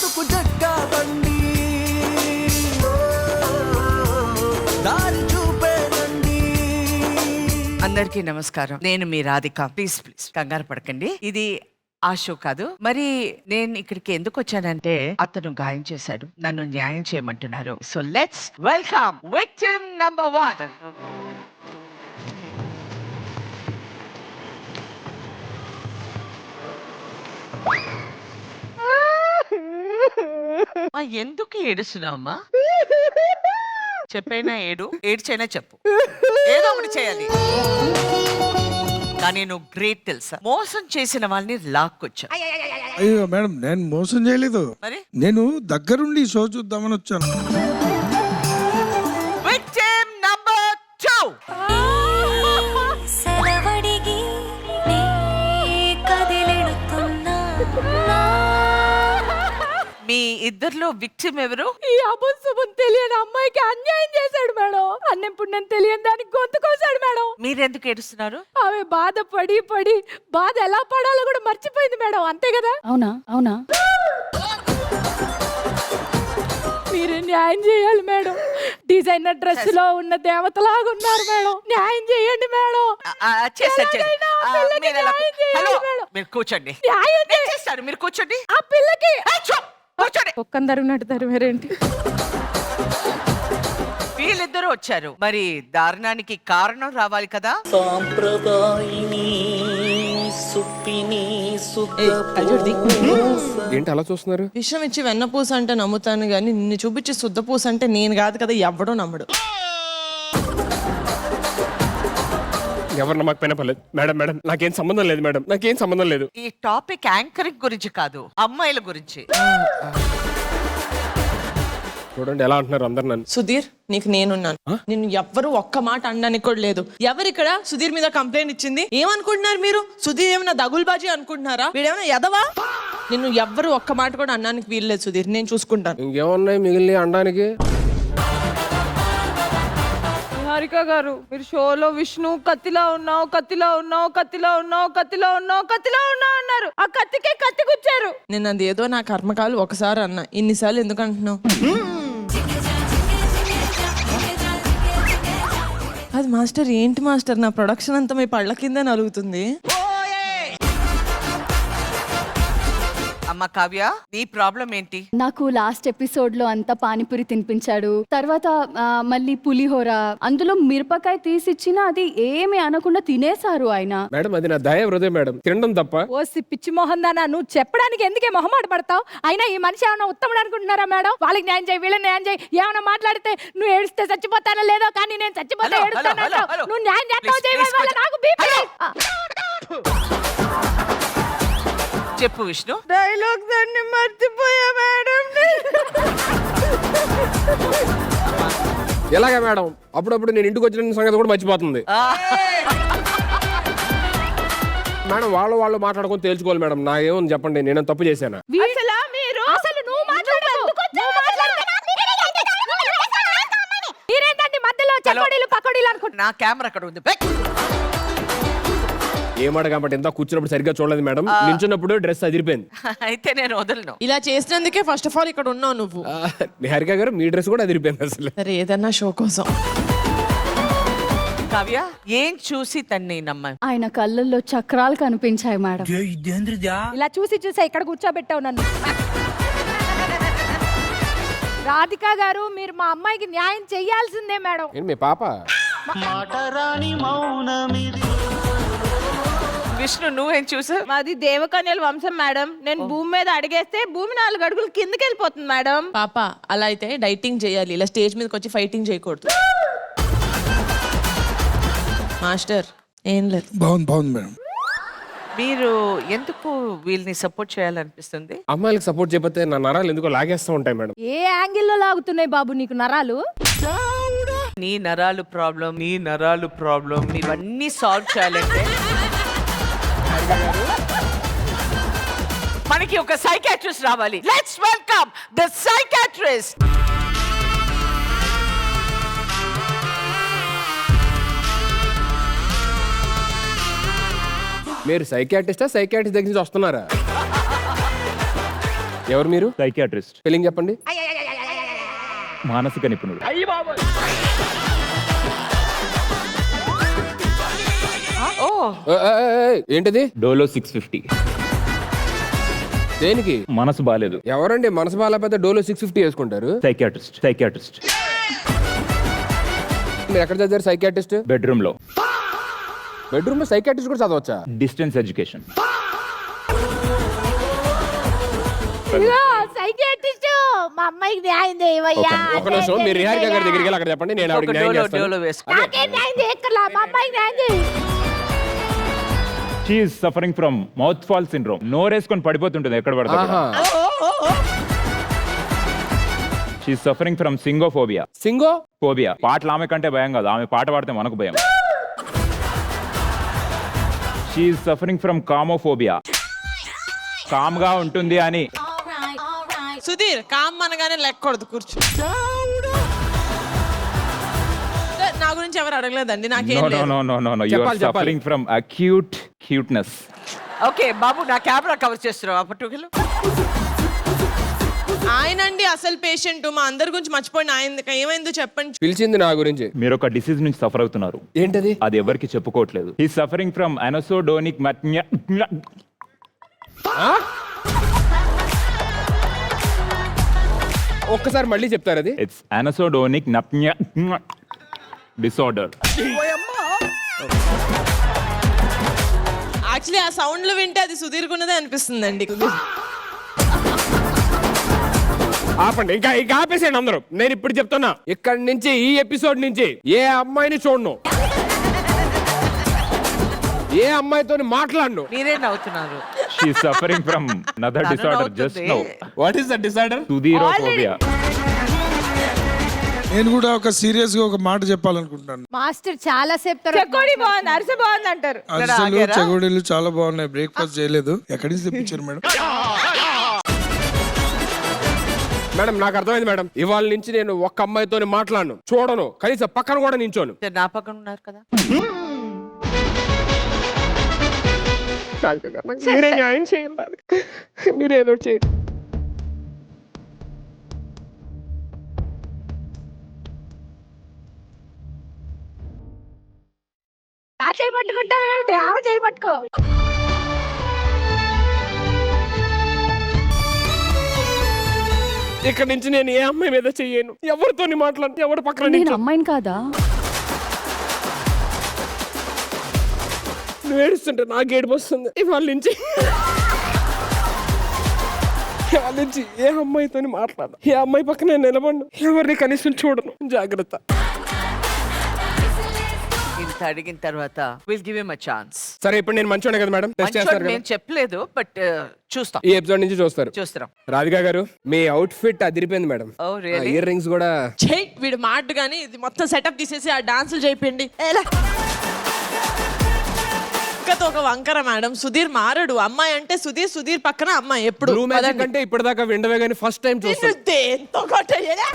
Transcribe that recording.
బతుకు జగ్గా బండి దారి చూపేనండి. అందరికీ నమస్కారం. నేను మీ రాధిక. ప్లీజ్ కంగారు పడకండి. ఇది ఆ షో కాదు. మరి నేను ఇక్కడికి ఎందుకు వచ్చానంటే అతను గాయం చేశాడు, నన్ను న్యాయం చేయమంటున్నారు. So let's welcome victim number 1. ఎందుకు ఏడుస్తున్నావమ్మా? చెప్పైనా ఏడ్చైనా చెప్పు, ఏదో ఒకటి చేయాలి. కానీ నువ్వు గ్రేట్ తెలుసా, మోసం చేసిన వాళ్ళని లాక్కొచ్చా. అయ్యో మేడం, నేను మోసం చేయలేదు. మరి నేను దగ్గరుండి షో చూద్దామని వచ్చాను. Victim number 2. మీ ఇద్దర్లో విక్టిమ్ ఎవరు? ఈ అబద్ధం తెలియని అమ్మాయికి అన్యాయం చేశాడు మేడం. అన్నం పుణ్యం తెలియని దానికి గొంతు కోసాడు మేడం. మీరెందుకు ఏడుస్తున్నారు? ఆమె బాధ పడి బాధ ఎలా పడాలో కూడా మర్చిపోయింది మేడం. అంతే కదా? అవునా అవునా మీరు న్యాయం చేయాలి మేడం. డిజైనర్ డ్రెస్ లో ఉన్న దేవతలాగా ఉన్నారు మేడం. న్యాయం చేయండి మేడం. ఎలాగైనా ఆ పిల్లకి న్యాయం చేయాలి మేడం. మీరు కూర్చోండి. న్యాయం చేస్తారు, మీరు కూర్చోండి. ఆ పిల్లకి కూర్చోండి. ఒక్కని తరిగినట్టు తరివేరేంటి? వీళ్ళిద్దరూ వచ్చారు, మరి దారుణానికి కారణం రావాలి కదా. ఏంటి అలా చూస్తున్నారు? విషయం ఇచ్చి వెన్నపూస అంటే నమ్ముతాను గానీ నిన్ను చూపించి శుద్ధపూస అంటే నేను కాదు కదా, ఎవడో నమ్మడు. ఎవరు నమ్మకపోయినా పర్లేదు మేడం. మేడం నాకేం సంబంధం లేదు మేడం, నాకేం సంబంధం లేదు. ఈ టాపిక్ యాంకరింగ్ గురించి కాదు, అమ్మాయిల గురించి. చూడండి ఎలా అంటున్నారు అందరు నన్ను. సుధీర్, నీకు నేనున్నాను. నిన్ను ఎవ్వరు ఒక్క మాట అనడానికి కూడా లేదు. ఎవరిక్కడ సుధీర్ మీద కంప్లైంట్ ఇచ్చింది? ఏమనుకుంటున్నారు మీరు? సుధీర్ ఏమైనా దగులుబాజీ అనుకుంటున్నారా? వీడేమైనా ఎదవా? నిన్ను ఎవ్వరు ఒక్క మాట కూడా అనడానికి వీల్లేదు సుధీర్, నేను చూసుకుంటాను. ఇంకేమున్నాయి మిగిలిన అనడానికి? హారిక గారు, మీరు షోలో విష్ణు కత్తిలా ఉన్నావు కత్తిలా ఉన్నావు కత్తిలా ఉన్నావు కత్తిలా ఉన్నావు కత్తిలా ఉన్నావు అన్నారు. ఆ కత్తికే కత్తి గుచ్చారు. నేను అది ఏదో నా కర్మకాలు ఒకసారి అన్నా, ఇన్నిసార్లు ఎందుకు అంటున్నావు? అది మాస్టర్ ఏంటి మాస్టర్, నా ప్రొడక్షన్ అంతా మీ పళ్ళ కింద నలుగుతుంది. అమ్మ కావ్య, నీ ప్రాబ్లం ఏంటి? నాకు లాస్ట్ ఎపిసోడ్ లో అంతా పానీపూరి తినిపించాడు, తర్వాత మళ్ళీ పులిహోర, అందులో మిరపకాయ తీసిచ్చినా అది ఏమి అనకుండా తినేశారు ఆయన. మేడం అది నా దయ హృదయం మేడం, తినడం తప్ప. ఓ పిచ్చి మొహం దానా, నువ్వు చెప్పడానికి ఎందుకే మొహమాట పడతావు? అయినా ఈ మనిషి ఏమైనా ఉత్తముడు అనుకుంటున్నారా మేడం? వాళ్ళకి న్యాయం చేయి, వీళ్ళని న్యాయం చేయి. ఏమైనా మాట్లాడితే నువ్వు ఏడిస్తే చచ్చిపోతానో లేదో, కానీ నేను చచ్చిపోతే ఏడుస్తాను. నువ్వు న్యాయం చేస్తావు చేయవల్ల నాకు బీపీ. చెప్పు విష్ణు. డైలాగ్ దాన్ని మర్చిపోయా మేడం. ఎలాగా మేడం? అప్పుడప్పుడు నేను ఇంటికి వచ్చిన సంగతి కూడా మర్చిపోతుంది మేడం. వాళ్ళు మాట్లాడుకొని తేల్చుకోవాలి మేడం. నా ఏమని చెప్పండి, నేను తప్పు చేశాను? అసలు నువ్వు మాట్లాడకు. మీరేంటండి మధ్యలో చెకోడీలు పకోడీలు అనుకుంటున్నా? నా కెమెరా అక్కడ ఉంది. ఏమాట కాబట్టి ఎంత కూర్చున్నప్పుడు సరిగ్గా చూడలేదు మేడం, నించున్నప్పుడు డ్రెస్ అదిరిపోయింది. అయితే నేను వదలను. ఇలా చేసినందుకే ఫస్ట్ ఆఫ్ ఆల్ ఇక్కడ ఉన్నావు నువ్వు. నిహారిక గారు మీ డ్రెస్ కూడా అదిరిపోయింది అసలు. సరే ఏదన్నా షో కోసం. కావ్య, ఏం చూసి తన్ని నమ్మ? ఆయన కళ్ళల్లో చక్రాలు కనిపించాయి మేడం. ఇలా చూసి ఇక్కడ కూర్చోబెట్టావు నన్ను. రాధిక గారు, మీరు మా అమ్మాయికి న్యాయం చెయ్యాల్సిందే మేడం. ఏంటి మీ పాప? విష్ణు, నువ్వేం చూసావు? మాది దేవకన్యల వంశం మేడం. నేను భూమి మీద అడిగేస్తే భూమి 4 అడుగులు కిందకి వెళ్ళిపోతుంది మేడం. పాప అలా అయితే డైటింగ్ చేయాలి, ఇలా స్టేజ్ మీదకి వచ్చి ఫైటింగ్ చేయకూడదు. మాస్టర్ ఏం లేదు. బాగుంది మేడం. మీరు ఎందుకు వీళ్ళని సపోర్ట్ చేయాలనిపిస్తుంది? అమ్మాయిలకు సపోర్ట్ చేయకపోతే నా నరాలు ఎందుకో లాగేస్తూ ఉంటాయి మేడం. ఏ యాంగిల్లో లాగుతున్నాయి బాబు నీకు నరాలు? నీ నరాలు ప్రాబ్లం ఇవన్నీ సాల్వ్ చేయాలంటే మనకి ఒక సైకాట్రిస్ట్ రావాలి. Let's welcome the psychiatrist. మీరు సైకాట్రిస్ట్ దగ్గర నుంచి వస్తున్నారా? ఎవరు మీరు? సైకియాట్రిస్ట్, స్పెల్లింగ్ చెప్పండి. మానసిక నిపుణుడు. ఓ ఏంటిది? డోలో 650. దేనికి? మనసు బాలేదు. ఎవరండి మనసు బాగాలేకపోతే డోలో 650 వేసుకుంటారు? సైకియాట్రిస్ట్. మీరు ఎక్కడ చదివారు సైకియాట్రిస్ట్? బెడ్రూమ్ లో. బెడ్రూమ్ లో సైకియాట్రిస్ట్ కూడా చదవచ్చా? Distance education. సైకియాట్రిస్ట్ మా అమ్మాయికి న్యాయం చేయవయ్యా. ఒక నిమిషం, మీరు రిహారిక గారి దగ్గరికి వెళ్ళి అక్కడ చెప్పండి, నేను ఆవిడకి న్యాయం చేస్తాను. డోలో వేసుకో. నాకేం న్యాయం చేయక్కర్లా, మా అమ్మాయికి న్యాయం చేయి. She is suffering from mouth fall syndrome. నోరేసుకొని పడిపోతుంటుంది ఎక్కడ పడితే ఆహా. She is suffering from singophobia. Singo phobia. పాటలు ఆమె కంటే భయం కాదు, ఆమె పాట పాడితే మనకు భయం. She is suffering from calmophobia. Calm గా ఉంటుంది అని. సుధీర్ కామ్ అనగానే లెక్కకూడదు, కూర్చో. నా గురించి ఎవరు అడగలేదండి, నాకేం లేదు. No. You are చెప్పాలి. suffering from acute cuteness. Okay బాబు, నా కెమెరా కవర్ చేస్తున్నావు అప్పటికలు. ఆయనండి అసలు పేషెంట్. మా అందరి గురించి మర్చిపోయిన ఆయన ఏమైందో చెప్పండి. పిలిచింది నా గురించి. మీరు ఒక డిసీజ్ నుంచి సఫర్ అవుతున్నారు. ఏంటది? అది ఎవరికి చెప్పుకోవట్లేదు. హీ సఫరింగ్ ఫ్రమ్ అనసోడోనిక్ ఒక్కసారి మళ్ళీ చెప్తారు అది? It's అనసోడోనిక్ disorder. యాక్చువల్లీ ఆ సౌండ్లు వింటే అది సుధీర్ కున్నదే అనిపిస్తుందండి. ఆపండి, ఇంకా ఆపేసేయండి అందరూ. నేను ఇప్పుడు చెప్తున్నా, ఇక్కడి నుంచి ఈ ఎపిసోడ్ నుంచి ఏ అమ్మాయిని చూడను, ఏ అమ్మాయితో మాట్లాడను. మీరే నవ్వుతున్నారు. షీ సఫరింగ్ ఫ్రమ్ another తను disorder నవ్వుతుంది. just now. What is the disorder? Sudheerophobia. నేను కూడా ఒక సీరియస్ గా ఒక మాట చెప్పాలనుకుంటున్నాను. మాస్టర్ చాలా సేపు చెక్కోడి బాగుంది, అరిసె బాగుంది అంటారు. అరిసెలు చెగోడీలు చాలా బాగున్నాయి. బ్రేక్ఫాస్ట్ చేయలేదు. ఎక్కడి నుంచి తెప్పించారు మేడం? మేడం నాకు అర్థమైంది మేడం. ఇవాళ నుంచి నేను ఒక్క అమ్మాయితో మాట్లాడను, చూడను, కనీసం పక్కన కూడా నించోను. నా పక్కన ఉన్నారు కదా. మీరే న్యాయం చేయాలి, మీరేదో చేయండి. చేయబట్టుకో. ఇక్కడ నుంచి నేను ఏ అమ్మాయి మీద చెయ్యను, ఎవరితో మాట్లాడను, ఎవరు పక్కన నేను నించోను. అమ్మాయిని కాదా? నువ్వు ఏడుస్తుంటే నాకు ఏడుపు వస్తుంది. ఇవాళ నుంచి ఏ అమ్మాయితో మాట్లాడను, ఏ అమ్మాయి పక్కన నేను నిలబడను, ఎవరిని కనీసం చూడను. జాగ్రత్త. ఇంత అడిగిన తర్వాత will give him a chance. సరే, ఇప్పుడు నేను మంచోడే కదా మేడం? టెస్ట్ చేస్తారు కదా? నేను చెప్పలేదు, బట్ చూస్తాం. ఈ ఎపిసోడ్ నుంచి చూస్తారు. చూస్తున్నాం. రాధికా గారు, మీ అవుట్ ఫిట్ అదిరిపోయింది madam. Oh, really? Ear rings కూడా. చెయ్ వీడు మాట కానీ ఇది మొత్తం సెటప్ తీసేసి ఆ డాన్సులు చేయండి. ఇంకతో ఒక వంకర మేడం, సుధీర్ మారడు. అమ్మాయి అంటే సుధీర్, సుధీర్ పక్కన అమ్మాయి ఎప్పుడు. బ్లూ మ్యాజిక్ అంటే ఇప్పటిదాకా విండవే కానీ ఫస్ట్ టైం చూస్తాను. దేంతో కొట్టేయలే.